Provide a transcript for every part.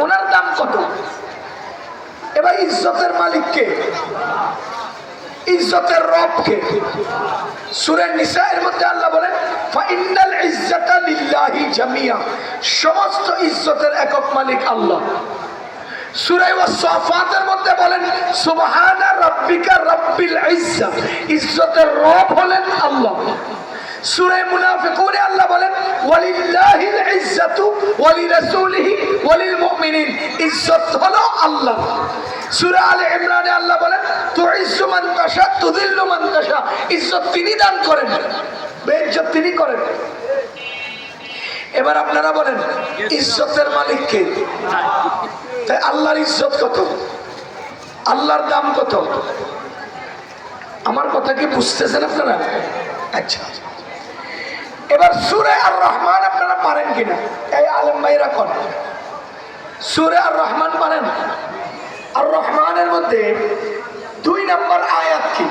ওনার দাম কত? এবার ইজ্জতের মালিক কে? ইজ্জতের রব কে? সূরা নিসার মধ্যে আল্লাহ বলেন ফাইনাল ইজ্জাতা লিল্লাহি জামিয়া, সমস্ত ইজ্জতের একক মালিক আল্লাহ। সূরা ওয়াসফাতের মধ্যে বলেন সুবহানা রাব্বিকা রাব্বিল ইজ্জা, ইজ্জতের রব হলেন আল্লাহ। সূরা মুনাফিকুনে আল্লাহ বলেন ওয়ালিল্লাহিল ইজ্জাতু ওয়ালিরাসূলিহি ওয়ালিল মুমিনিন, ইজ্জত হলো আল্লাহ। সূরা আলে ইমরানে আল্লাহ বলেন তুইজ্জু মান তাশা তুযিল্লু মান তাশা, ইজ্জত তিনি দান করেন, বেইজ্জত তিনি করেন। এবার আপনারা বলেন ইজ্জতের মালিক কে? তাই আল্লাহর ইজ্জত কত, আল্লাহর দাম কত? আমার কথা কি বুঝতেছেন আপনারা? আচ্ছা, এবার সূরা আর রহমান আপনারা পারেন কিনা? এই আলেম ভাইরা কোন সূরা আর রহমান পারেন? আর রহমানের মধ্যে 2 নম্বর আয়াত কি?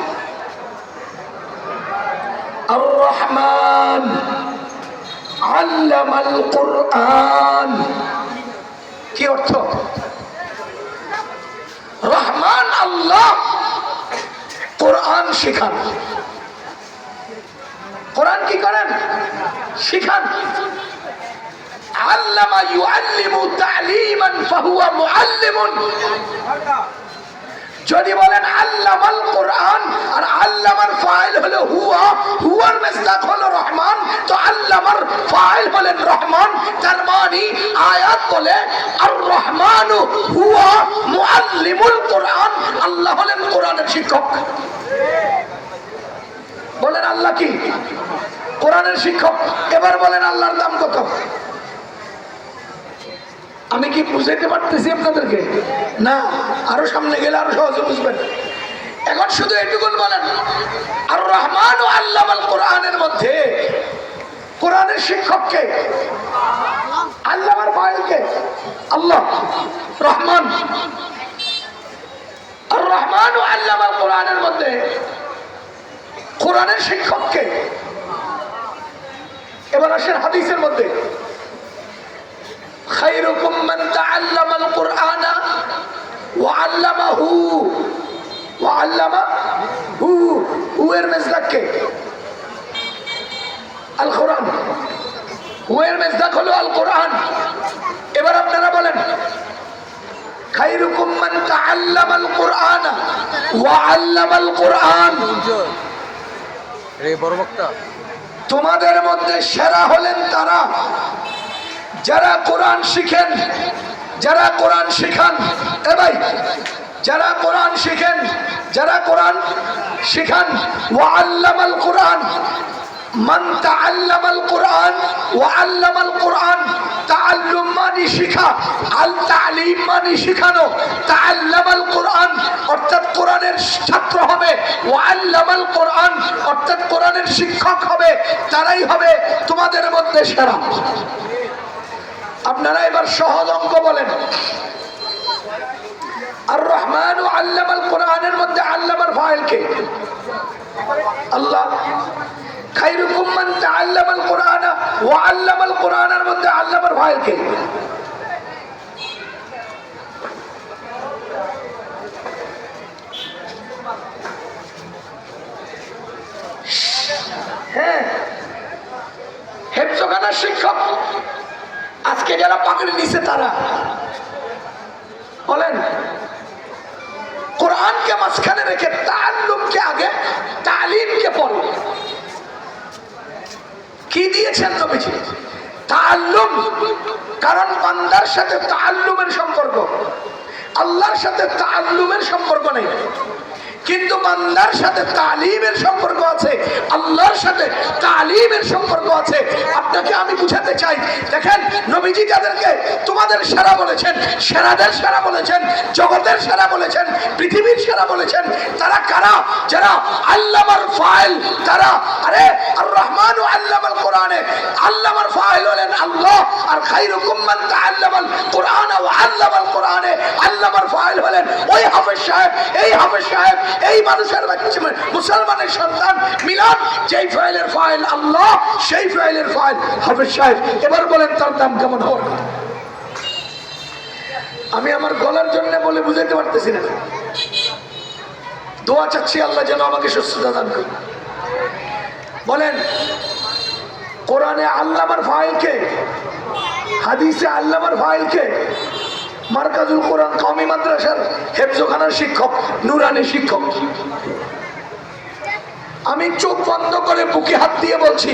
আর রহমান আল্লামাল কুরআন, কি অর্থ? রহমান আল্লাহ কোরআন শিখান। কোরআন কি করেন? শিখান। আল্লামা ইউআল্লিমু তা'লিমান ফাহুয়া মুআল্লিমুন। যদি বলেন আল্লামাল কোরআন আর আল্লামার ফাইল হলো হুয়া, হুয়ার মিসদাক হলো রহমান, তো আল্লামার ফাইল হলেন রহমান। তার মানে আয়াত বলে আর রহমানু হুয়া মুআল্লিমুল কোরআন, আল্লাহ হলেন কোরআনের শিক্ষক। বলেন আল্লাহ কি? কোরআনের শিক্ষক। এবার বলেন আল্লাহর দাম কত? আমি কি বুঝাইতে পারতেছি আপনাদেরকে? না, আরো সামনে গেলে আরো সহজে বুঝবেন। এখন শুধু এটুকুন বলেন আর রহমান ও আল্লামাল কোরআনের মধ্যে কোরআনের শিক্ষক কে? আল্লামার ফাইল কে? আল্লাহ। রহমান আর রহমান ও আল্লামাল কোরআনের মধ্যে কোরআনের শিক্ষক কে? এবার আসেন হাদিসের মধ্যে খায়রুকুম মান তাআল্লামাল কুরআনা ওয়া আল্লামাহু, ওয়া আল্লামাহু, হু এর মিসদাক কে? আল কোরআন। হু এর মিসদাক হলো আল কোরআন। এবার আপনারা বলেন খায়রুকুম মান তাআল্লামাল কুরআনা ওয়া আল্লামাল কুরআন, এই বড় বক্তা, তোমাদের মধ্যে সেরা হলেন তারা যারা কোরআন শিখেন, যারা কোরআন শিখান। এ ভাই, যারা কোরআন শিখেন, যারা কোরআন শিখান। ওয়া আল্লামাল কোরআন, মান তাআল্লামাল কোরআন ওয়া আল্লামাল কোরআন, তাআল্লুম মানে শিখা, আল তালিম মানে শিখানো। তাআল্লামাল কোরআন অর্থাৎ কোরআনের ছাত্র হবে, ওয়া আল্লামাল কোরআন অর্থাৎ কোরআনের শিক্ষক হবে। তারাই হবে তোমাদের মধ্যে সেরা। আপনারা এবার সহজ অঙ্ক বলেন আর রহমান ও আল্লামাল কোরআনের মধ্যে আল্লামার ফাইল কে? আল্লাহ। খায়রুকুম মান তাআল্লামাল কোরআনা ওয়া আল্লামাল কোরআনের মধ্যে আল্লামার ফাইল কে? হ্যাঁ, হেফজখানার শিক্ষক আজকে যারা পাকড়ে নিছে তারা। বলেন কোরআনকে মাঝখানে রেখে তাআল্লুমকে আগে, তালিমকে পরে। কি দিয়েছেন নবীজি? তাআল্লুম। কারণ বান্দার সাথে তাআল্লুমের সম্পর্ক, আল্লাহর সাথে তাআল্লুমের সম্পর্ক নেই, কিন্তু বান্দার সাথে তালিমের সম্পর্ক আছে, আল্লাহর সাথে তালিমের সম্পর্ক আছে। আপনাকে আমি বুঝাতে চাই, দেখেন নবীজি যাদেরকে তোমাদের সেরা বলেছেন, সেরাদের সেরা বলেছেন, জগতের সেরা বলেছেন, পৃথিবীর সেরা বলেছেন, তারা কারা? যারা আল্লামার ফাইল। তারা আরে আর রহমান ও আল্লামাল কোরআনে, আল্লামার ফাইল হলেন আল্লাহ। আর খায়রুকুম মান তাআল্লামাল কোরআন ওয়া আল্লামাল কোরআনে, আল্লামার ফাইল হলেন ওই হাফেজ সাহেব, এই হাফেজ সাহেব, এই মানুষের বাচ্চা, মুসলমানের সন্তান মিলান, যেই ফাইলের ফাইল আল্লাহ, সেই ফাইলের ফাইল হাফেজ সাহেব। এবার বলেন তার দাম কেমন হওয়ার কথা? আমি আমার গলার জন্য বলে বুঝাইতে পারতেছি না। দোয়া চাচ্ছি আল্লাহ যেন আমাকে সুস্থতা দান করে। বলেন, কোরআনে আল্লামার ফাইল কে? হাদিসে আল্লামার ফাইল কে? মার্কাজুল কোরআন কওমি মাদ্রাসার হেফজখানার শিক্ষক, নুরানি শিক্ষক। আমি চোখ বন্ধ করে বুকে হাত দিয়ে বলছি,